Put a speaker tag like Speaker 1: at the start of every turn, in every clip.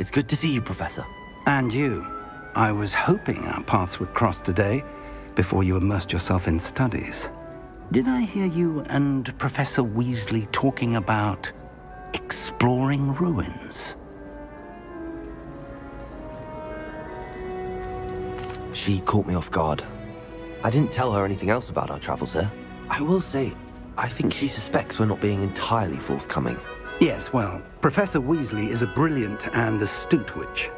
Speaker 1: It's good to see you, Professor.
Speaker 2: And you. I was hoping our paths would cross today, before you immersed yourself in studies. Did I hear you and Professor Weasley talking about exploring ruins?
Speaker 1: She caught me off guard. I didn't tell her anything else about our travels here. I will say, I think she suspects we're not being entirely forthcoming.
Speaker 2: Yes, well, Professor Weasley is a brilliant and astute witch.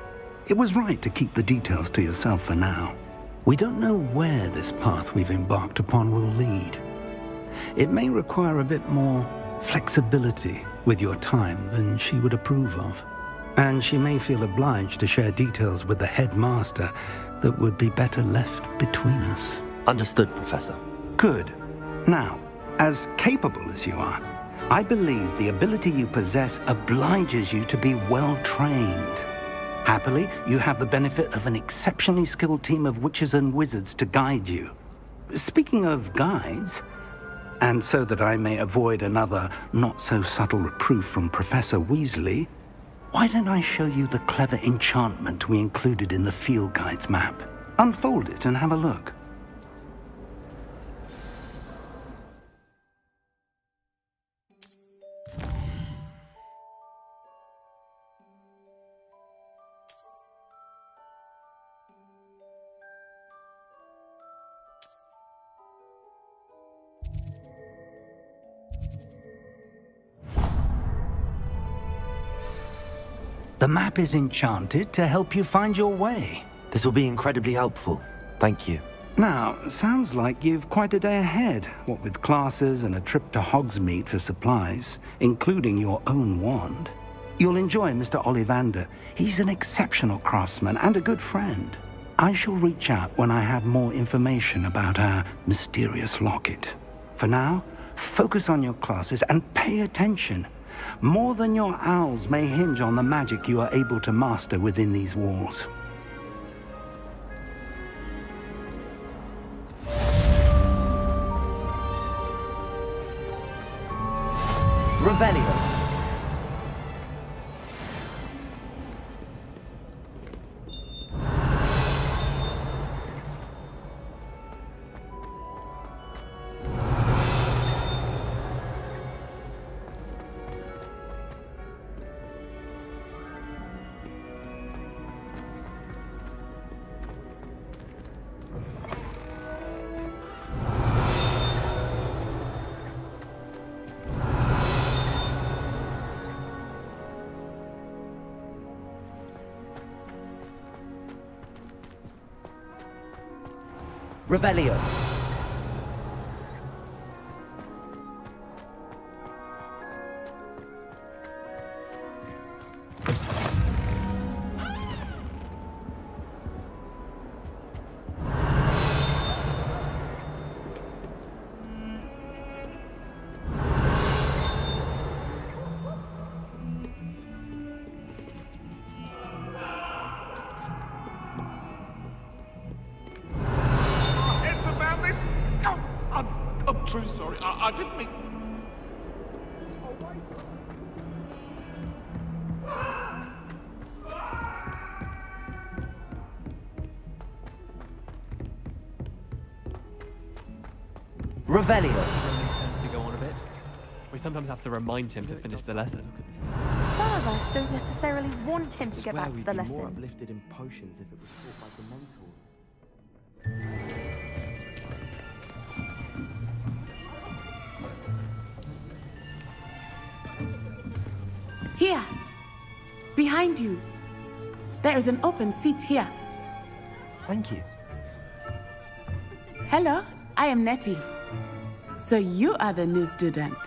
Speaker 2: It was right to keep the details to yourself for now. We don't know where this path we've embarked upon will lead. It may require a bit more flexibility with your time than she would approve of. And she may feel obliged to share details with the headmaster that would be better left between us.
Speaker 1: Understood, Professor.
Speaker 2: Good. Now, as capable as you are, I believe the ability you possess obliges you to be well-trained. Happily, you have the benefit of an exceptionally skilled team of witches and wizards to guide you. Speaking of guides, and so that I may avoid another not-so-subtle reproof from Professor Weasley, why don't I show you the clever enchantment we included in the field guide's map? Unfold it and have a look. The map is enchanted to help you find your way.
Speaker 1: This will be incredibly helpful. Thank you.
Speaker 2: Now, sounds like you've quite a day ahead, what with classes and a trip to Hogsmeade for supplies, including your own wand. You'll enjoy Mr. Ollivander. He's an exceptional craftsman and a good friend. I shall reach out when I have more information about our mysterious locket. For now, focus on your classes and pay attention. More than your owls may hinge on the magic you are able to master within these walls.
Speaker 1: Revelio. Revelio.
Speaker 3: I'm truly sorry. I didn't mean...
Speaker 1: Revelio.
Speaker 4: Tends to go on a bit. We sometimes have to remind him to finish the lesson.
Speaker 5: Some of us don't necessarily want him to get back to the
Speaker 4: More
Speaker 5: lesson.
Speaker 4: uplifted in potions if it was taught by the mentor.
Speaker 6: Here, behind you. There is an open seat here.
Speaker 1: Thank you.
Speaker 6: Hello, I am Nettie. So you are the new student.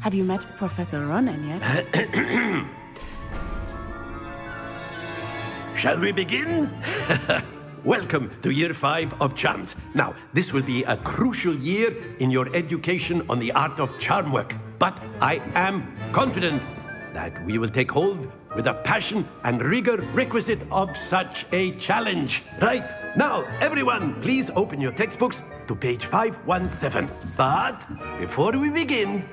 Speaker 6: Have you met Professor Ronan yet?
Speaker 7: Shall we begin? Welcome to Year 5 of Charms. Now, this will be a crucial year in your education on the art of charm work. But I am confident that we will take hold with the passion and rigor requisite of such a challenge. Right, now, everyone, please open your textbooks to page 517. But before we begin,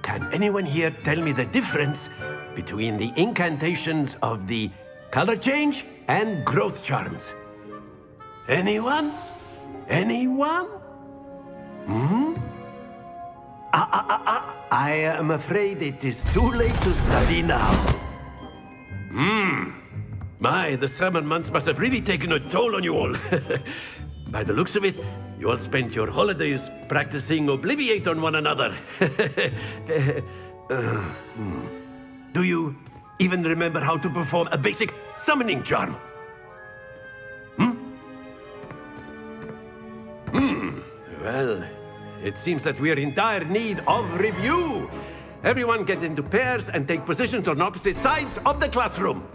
Speaker 7: can anyone here tell me the difference between the incantations of the color change and growth charms. Anyone? Anyone? I am afraid it is too late to study now. My, the summer months must have really taken a toll on you all. By the looks of it, you all spent your holidays practicing Obliviate on one another. Do you even remember how to perform a basic summoning charm? Well, it seems that we are in dire need of review. Everyone get into pairs and take positions on opposite sides of the classroom.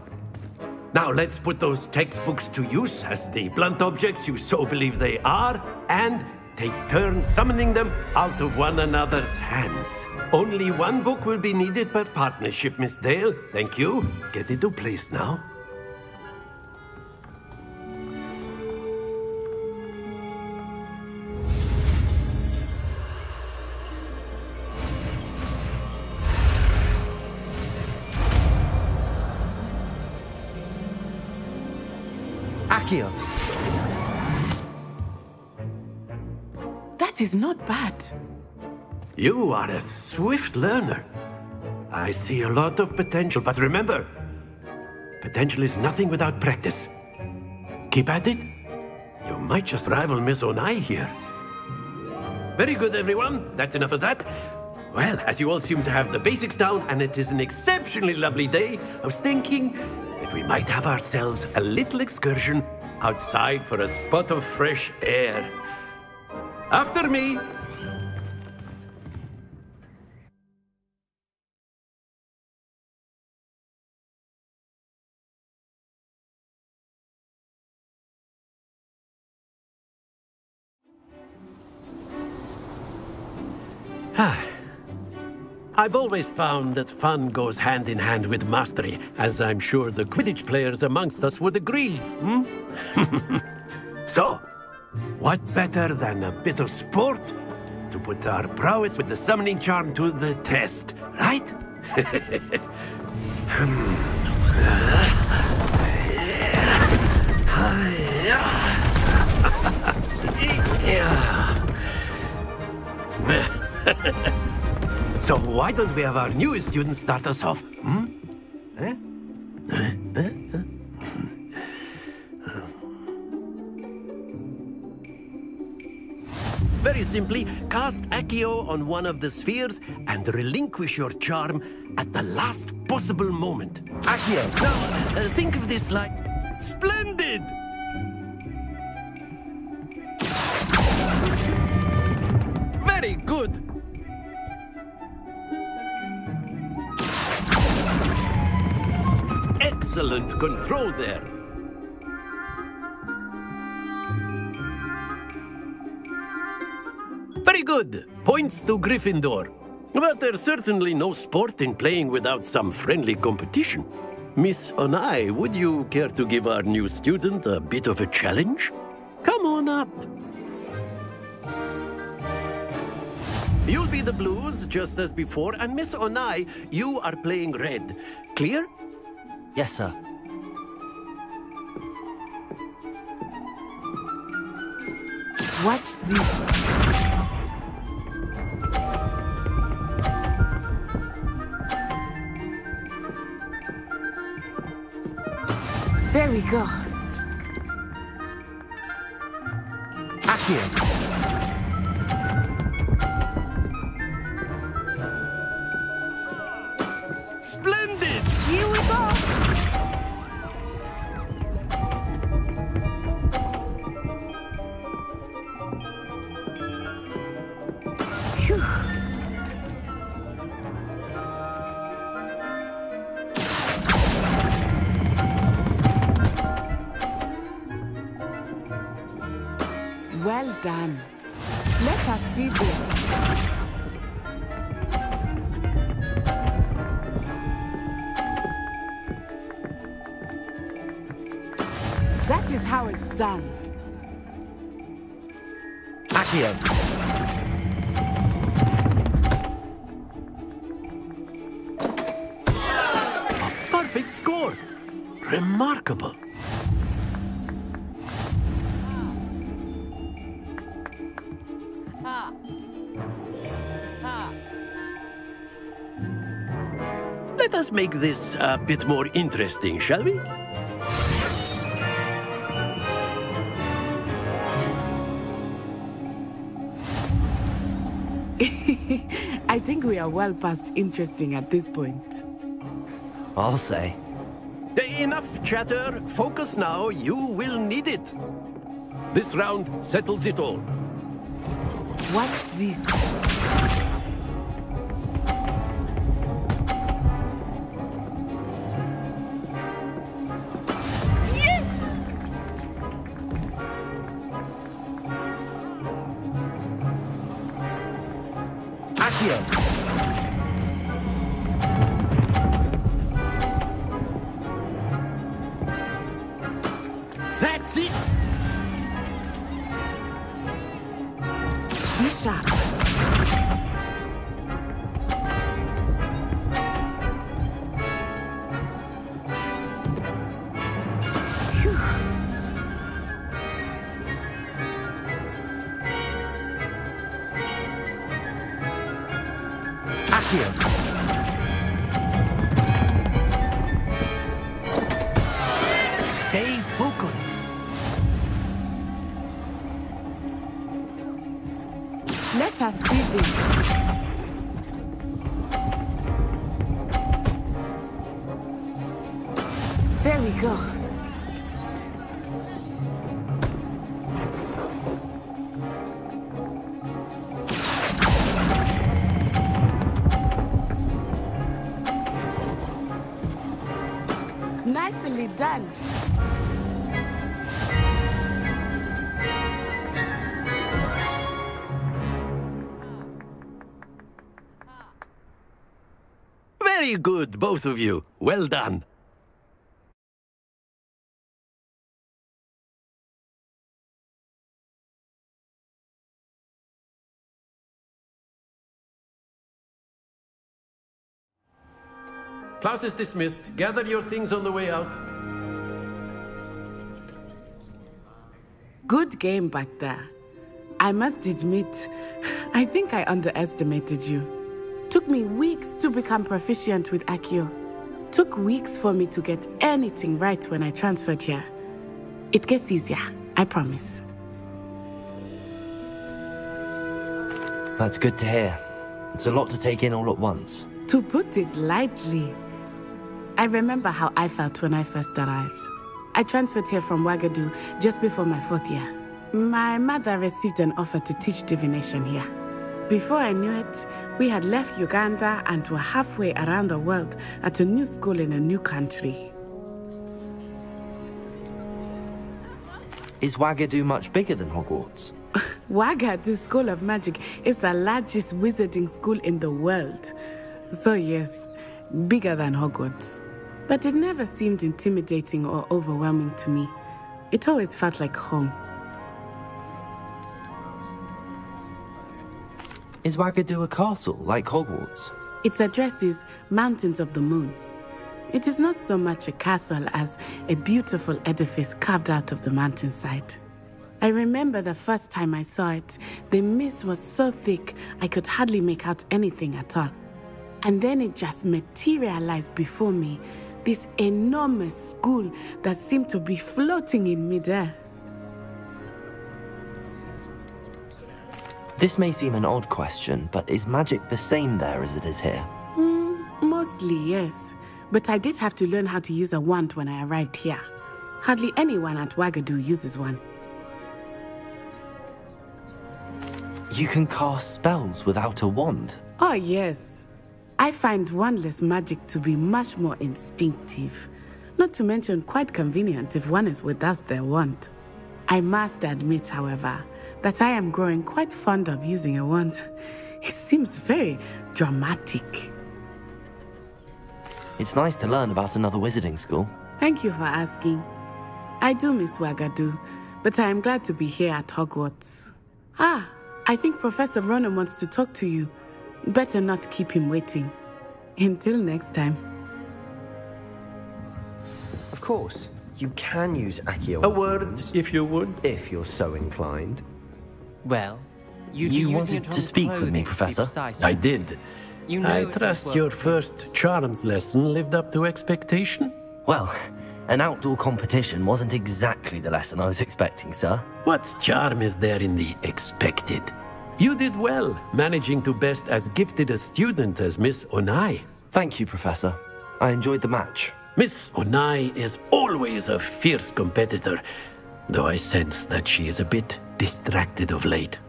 Speaker 7: Now let's put those textbooks to use as the blunt objects you so believe they are, and take turns summoning them out of one another's hands. Only one book will be needed per partnership, Miss Dale. Thank you. Get into place now.
Speaker 1: Accio.
Speaker 6: That is not bad.
Speaker 7: You are a swift learner. I see a lot of potential, but remember, potential is nothing without practice. Keep at it. You might just rival Miss Onai here. Very good, everyone. That's enough of that. Well, as you all seem to have the basics down, and it is an exceptionally lovely day, I was thinking that we might have ourselves a little excursion outside for a spot of fresh air. After me. I've always found that fun goes hand in hand with mastery, as I'm sure the Quidditch players amongst us would agree. So, what better than a bit of sport to put our prowess with the summoning charm to the test, right? So why don't we have our newest student start us off? Very simply, cast Accio on one of the spheres and relinquish your charm at the last possible moment. Accio. Now, think of this like... Splendid! Very good! Excellent control there. Very good. Points to Gryffindor. But there's certainly no sport in playing without some friendly competition. Miss Onai, would you care to give our new student a bit of a challenge? Come on up. You'll be the blues, just as before, and Miss Onai, you are playing red. Clear?
Speaker 1: Yes, sir.
Speaker 6: Watch this. There we go.
Speaker 1: Accio.
Speaker 7: Splendid!
Speaker 5: Here we go.
Speaker 6: Phew. Well done. Let us see this. That is how it's done.
Speaker 1: Accio.
Speaker 7: perfect score. Remarkable. Let us make this a bit more interesting, shall we?
Speaker 6: I think we are well past interesting at this point.
Speaker 1: I'll say.
Speaker 7: Enough chatter. Focus now. You will need it. This round settles it all.
Speaker 6: What's this?
Speaker 7: That's it!
Speaker 6: Be sharp. Phew.
Speaker 1: Accio.
Speaker 7: Stay focused.
Speaker 6: Let us see this. There we go. Nicely done.
Speaker 7: Very good, both of you. Well done. Class is dismissed. Gather your things on the way out.
Speaker 6: Good game back there. I must admit, I think I underestimated you. Took me weeks to become proficient with Accio. Took weeks for me to get anything right when I transferred here. It gets easier, I promise.
Speaker 1: That's good to hear. It's a lot to take in all at once.
Speaker 6: To put it lightly, I remember how I felt when I first arrived. I transferred here from Ouagadougou just before my 4th year. My mother received an offer to teach divination here. Before I knew it, we had left Uganda and were halfway around the world at a new school in a new country.
Speaker 1: Is Ouagadougou much bigger than Hogwarts?
Speaker 6: Ouagadougou School of Magic is the largest wizarding school in the world. So yes, bigger than Hogwarts. But it never seemed intimidating or overwhelming to me. It always felt like home.
Speaker 1: Is Ouagadougou a castle, like Hogwarts?
Speaker 6: Its address is Mountains of the Moon. It is not so much a castle as a beautiful edifice carved out of the mountainside. I remember the first time I saw it, the mist was so thick I could hardly make out anything at all. And then it just materialized before me, this enormous school that seemed to be floating in midair.
Speaker 1: This may seem an odd question, but is magic the same there as it is here?
Speaker 6: Mostly, yes. But I did have to learn how to use a wand when I arrived here. Hardly anyone at Ouagadougou uses one.
Speaker 1: You can cast spells without a wand?
Speaker 6: Oh, yes. I find wandless magic to be much more instinctive. Not to mention quite convenient if one is without their wand. I must admit, however, that I am growing quite fond of using a wand. It seems very dramatic.
Speaker 1: It's nice to learn about another wizarding school.
Speaker 6: Thank you for asking. I do miss Ouagadougou, but I am glad to be here at Hogwarts. Ah, I think Professor Ronan wants to talk to you. Better not keep him waiting. Until next time.
Speaker 3: course. You can use Accio.
Speaker 7: A word, if you would.
Speaker 3: If you're so inclined.
Speaker 4: Well,
Speaker 1: You wanted to speak with me, Professor?
Speaker 7: I did.
Speaker 4: You know
Speaker 7: I
Speaker 4: it
Speaker 7: trust
Speaker 4: was
Speaker 7: your
Speaker 4: well.
Speaker 7: first charms lesson lived up to expectation.
Speaker 1: Well, an outdoor competition wasn't exactly the lesson I was expecting, sir.
Speaker 7: What charm is there in the expected? You did well, managing to best as gifted a student as Miss Onai.
Speaker 1: Thank you, Professor. I enjoyed the match.
Speaker 7: Miss Onai is always a fierce competitor, though I sense that she is a bit distracted of late.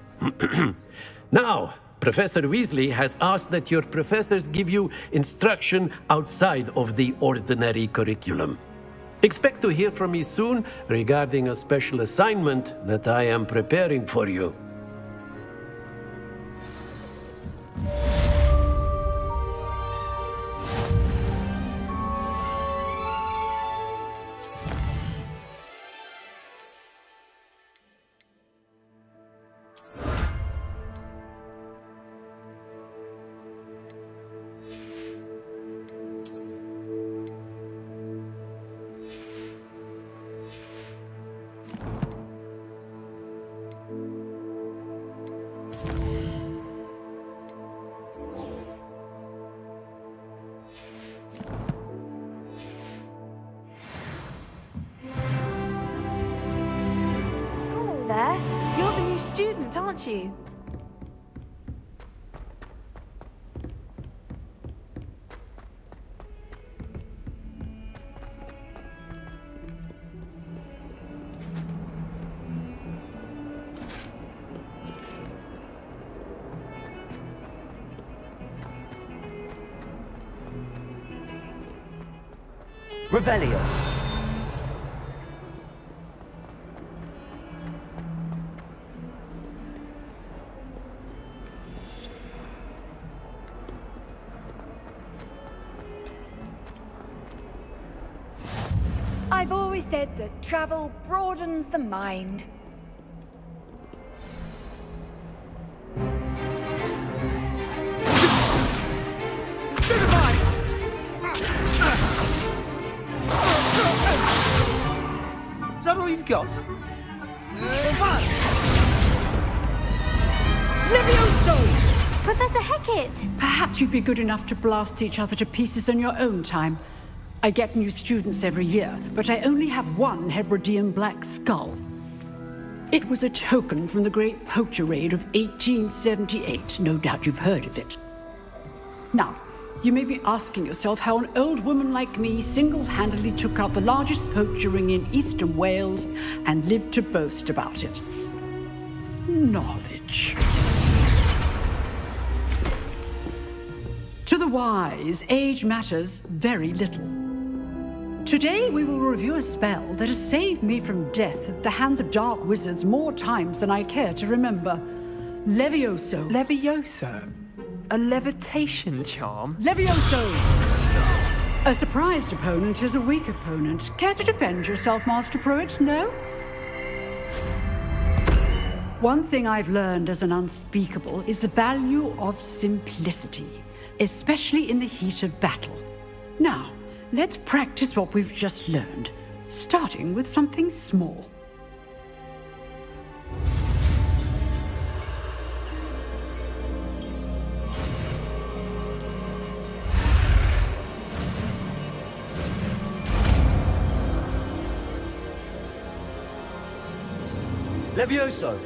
Speaker 7: Now, Professor Weasley has asked that your professors give you instruction outside of the ordinary curriculum. Expect to hear from me soon regarding a special assignment that I am preparing for you.
Speaker 5: Hello there. You're the new student, aren't you?
Speaker 1: Revelio.
Speaker 5: I've always said that travel broadens the mind.
Speaker 3: Is that all you've got?
Speaker 8: Professor Hecat!
Speaker 9: Perhaps you'd be good enough to blast each other to pieces in your own time. I get new students every year, but I only have one Hebridean black skull. It was a token from the Great Poacher Raid of 1878. No doubt you've heard of it. Now, you may be asking yourself how an old woman like me single-handedly took out the largest poacher ring in eastern Wales and lived to boast about it. Knowledge. To the wise, age matters very little. Today we will review a spell that has saved me from death at the hands of dark wizards more times than I care to remember. Levioso.
Speaker 4: Levioso? A levitation charm?
Speaker 9: Levioso! A surprised opponent is a weak opponent. Care to defend yourself, Master Pruitt? No? One thing I've learned as an unspeakable is the value of simplicity, especially in the heat of battle. Now, let's practice what we've just learned, starting with something small.
Speaker 1: Levioso.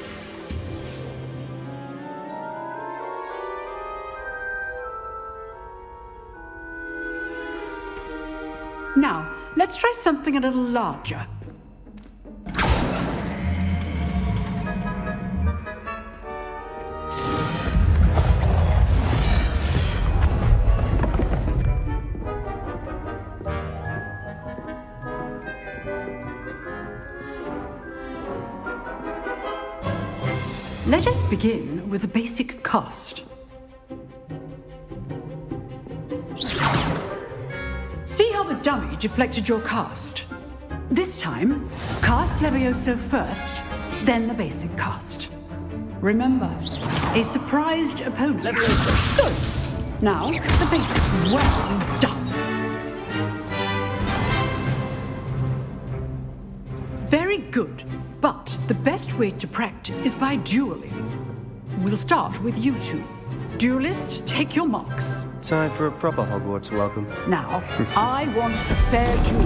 Speaker 9: Now, let's try something a little larger. Let us begin with a basic cast. See how the dummy deflected your cast? This time, cast Levioso first, then the basic cast. Remember, a surprised opponent. Levioso. Good. Now, the basic. Well done. The best way to practice is by dueling. We'll start with you two. Duelists, take your marks.
Speaker 3: Time for a proper Hogwarts welcome.
Speaker 9: Now, I want a fair duel,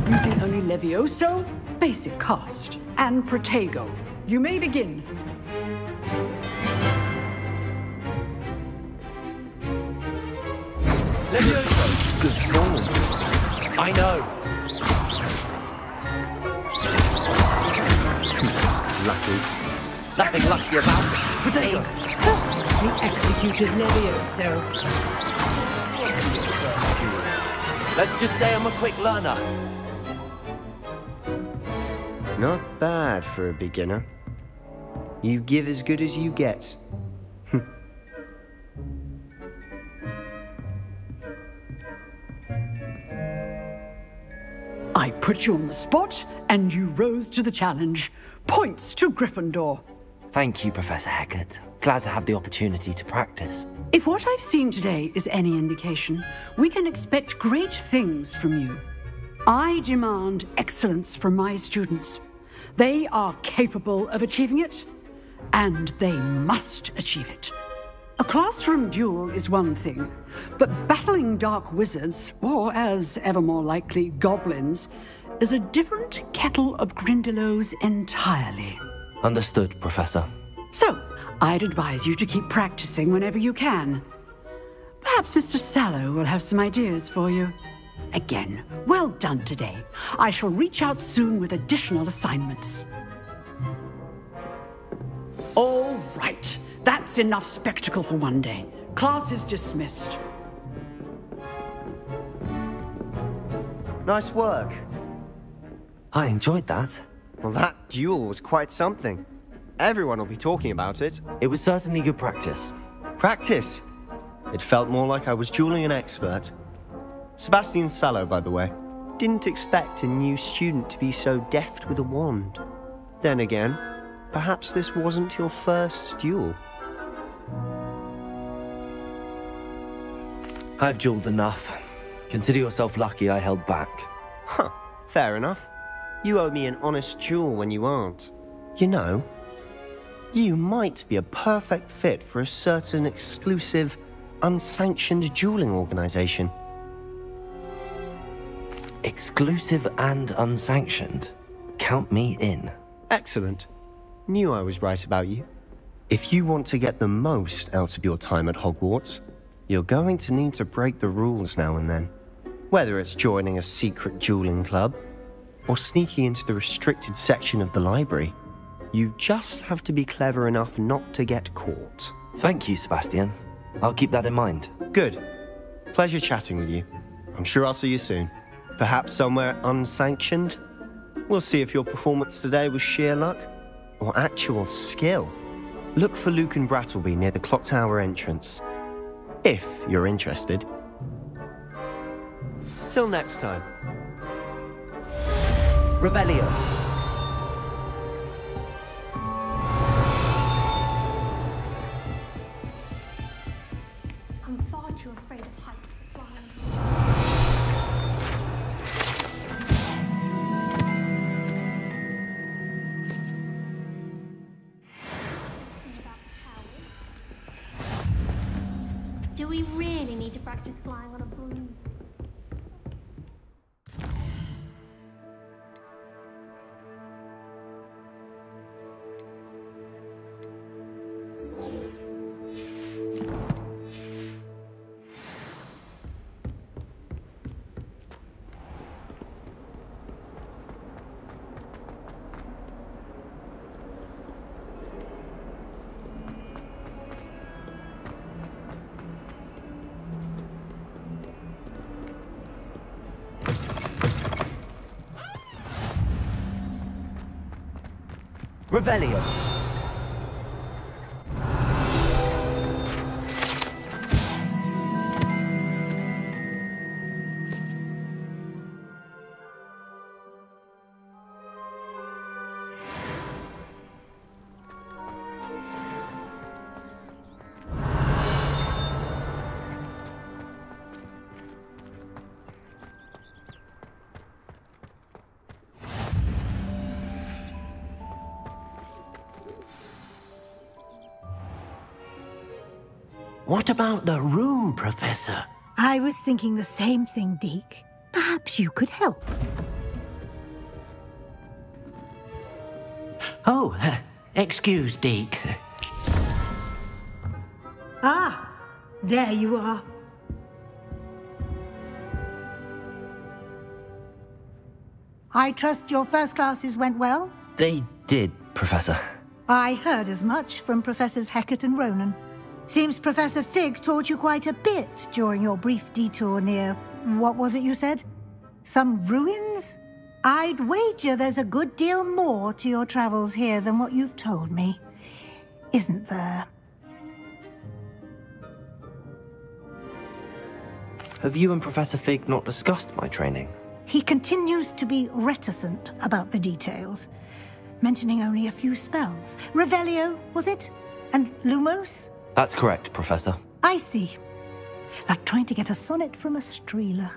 Speaker 9: using only Levioso, basic cast, and Protego. You may begin.
Speaker 3: Levioso! Good form. I know. Lucky. Nothing lucky about it. Protego!
Speaker 9: We executed Levioso.
Speaker 1: Let's just say I'm a quick learner.
Speaker 3: Not bad for a beginner. You give as good as you get.
Speaker 9: I put you on the spot, and you rose to the challenge. Points to Gryffindor.
Speaker 1: Thank you, Professor Hecat. Glad to have the opportunity to practice.
Speaker 9: If what I've seen today is any indication, we can expect great things from you. I demand excellence from my students. They are capable of achieving it, and they must achieve it. A classroom duel is one thing, but battling dark wizards, or as ever more likely, goblins, is a different kettle of Grindylows entirely.
Speaker 1: Understood, Professor.
Speaker 9: So, I'd advise you to keep practicing whenever you can. Perhaps Mr. Sallow will have some ideas for you. Again, well done today. I shall reach out soon with additional assignments. All right. That's enough spectacle for one day. Class is dismissed.
Speaker 3: Nice work.
Speaker 1: I enjoyed that.
Speaker 3: Well, that duel was quite something. Everyone will be talking about it.
Speaker 1: It was certainly good practice.
Speaker 3: Practice? It felt more like I was dueling an expert. Sebastian Sallow, by the way. Didn't expect a new student to be so deft with a wand. Then again, perhaps this wasn't your first duel.
Speaker 1: I've dueled enough. Consider yourself lucky I held back.
Speaker 3: Huh, fair enough. You owe me an honest duel when you aren't. You know, you might be a perfect fit for a certain exclusive, unsanctioned dueling organization.
Speaker 1: Exclusive and unsanctioned? Count me in.
Speaker 3: Excellent. Knew I was right about you. If you want to get the most out of your time at Hogwarts, you're going to need to break the rules now and then. Whether it's joining a secret dueling club, or sneaking into the restricted section of the library, you just have to be clever enough not to get caught.
Speaker 1: Thank you, Sebastian. I'll keep that in mind.
Speaker 3: Good. Pleasure chatting with you. I'm sure I'll see you soon. Perhaps somewhere unsanctioned? We'll see if your performance today was sheer luck, or actual skill. Look for Luke and Brattleby near the clock tower entrance. If you're interested. Till next time.
Speaker 1: Revelio.
Speaker 8: I'm far too afraid of heights. Do we really need to practice flying on a broom?
Speaker 1: Revelio.
Speaker 7: What about the room, Professor?
Speaker 10: I was thinking the same thing, Deke. Perhaps you could help.
Speaker 7: Oh, excuse, Deke.
Speaker 10: Ah, there you are. I trust your first classes went well?
Speaker 1: They did, Professor.
Speaker 10: I heard as much from Professors Hecat and Ronan. Seems Professor Fig taught you quite a bit during your brief detour near... what was it you said? Some ruins? I'd wager there's a good deal more to your travels here than what you've told me. Isn't there?
Speaker 1: Have you and Professor Fig not discussed my training?
Speaker 10: He continues to be reticent about the details, mentioning only a few spells. Revelio, was it? And Lumos?
Speaker 1: That's correct, Professor.
Speaker 10: I see. Like trying to get a sonnet from a streeler.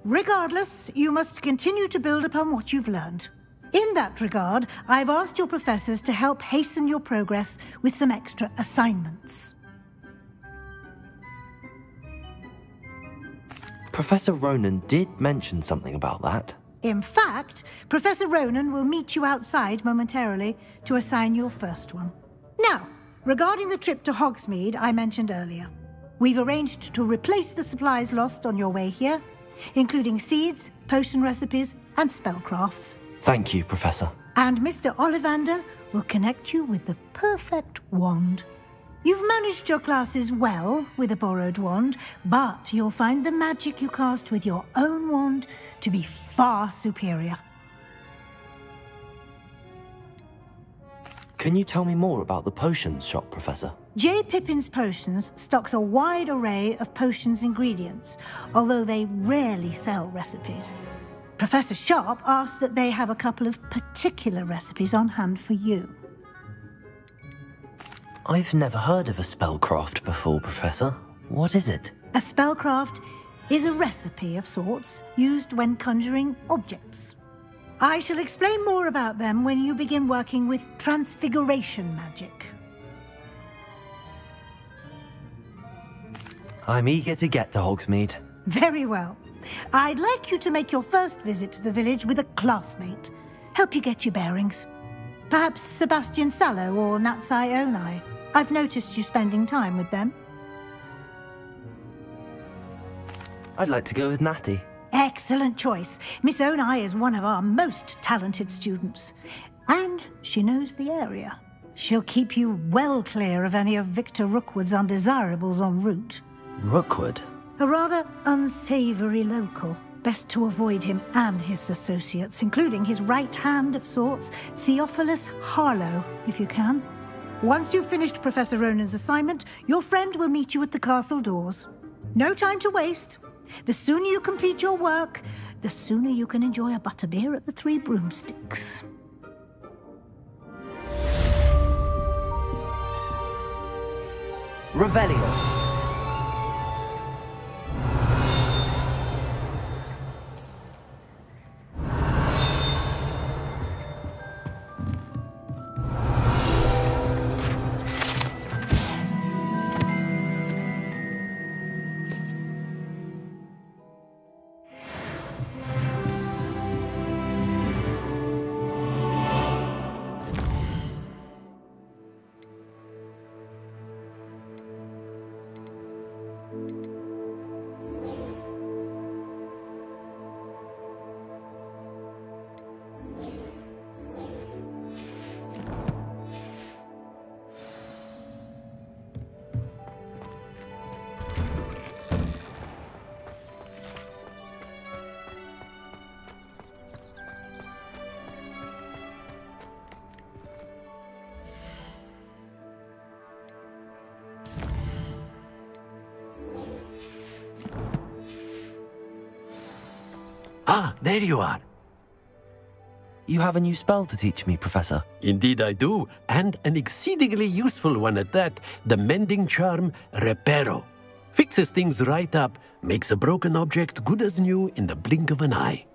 Speaker 10: Regardless, you must continue to build upon what you've learned. In that regard, I've asked your professors to help hasten your progress with some extra assignments.
Speaker 1: Professor Ronan did mention something about that.
Speaker 10: In fact, Professor Ronan will meet you outside momentarily to assign your first one. Now, regarding the trip to Hogsmeade I mentioned earlier, we've arranged to replace the supplies lost on your way here, including seeds, potion recipes, and spellcrafts.
Speaker 1: Thank you, Professor.
Speaker 10: And Mr. Ollivander will connect you with the perfect wand. You've managed your classes well with a borrowed wand, but you'll find the magic you cast with your own wand to be far superior.
Speaker 1: Can you tell me more about the potions shop, Professor?
Speaker 10: J. Pippin's Potions stocks a wide array of potions ingredients, although they rarely sell recipes. Professor Sharp asked that they have a couple of particular recipes on hand for you.
Speaker 1: I've never heard of a spellcraft before, Professor. What is it?
Speaker 10: A spellcraft is a recipe of sorts used when conjuring objects. I shall explain more about them when you begin working with transfiguration magic.
Speaker 1: I'm eager to get to Hogsmeade.
Speaker 10: Very well. I'd like you to make your first visit to the village with a classmate. Help you get your bearings. Perhaps Sebastian Sallow or Natsai Onai. I've noticed you spending time with them.
Speaker 1: I'd like to go with Natty.
Speaker 10: Excellent choice. Miss Onai is one of our most talented students. And she knows the area. She'll keep you well clear of any of Victor Rookwood's undesirables en route.
Speaker 1: Rookwood?
Speaker 10: A rather unsavory local. Best to avoid him and his associates, including his right hand of sorts, Theophilus Harlow, if you can. Once you've finished Professor Ronan's assignment, your friend will meet you at the castle doors. No time to waste. The sooner you complete your work, the sooner you can enjoy a butterbeer at the Three Broomsticks.
Speaker 1: Revelio.
Speaker 7: Ah, there you are.
Speaker 1: You have a new spell to teach me, Professor.
Speaker 7: Indeed I do, and an exceedingly useful one at that. The mending charm, Reparo. Fixes things right up, makes a broken object good as new in the blink of an eye.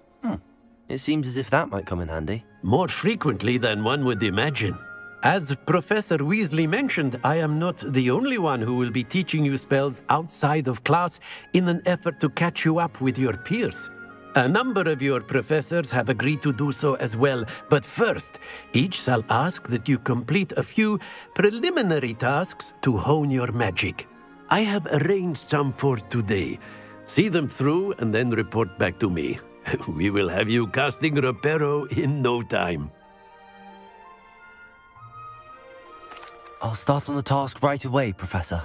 Speaker 1: It seems as if that might come in handy.
Speaker 7: More frequently than one would imagine. As Professor Weasley mentioned, I am not the only one who will be teaching you spells outside of class in an effort to catch you up with your peers. A number of your professors have agreed to do so as well, but first, each shall ask that you complete a few preliminary tasks to hone your magic. I have arranged some for today. See them through and then report back to me. We will have you casting Reparo in no time.
Speaker 1: I'll start on the task right away, Professor.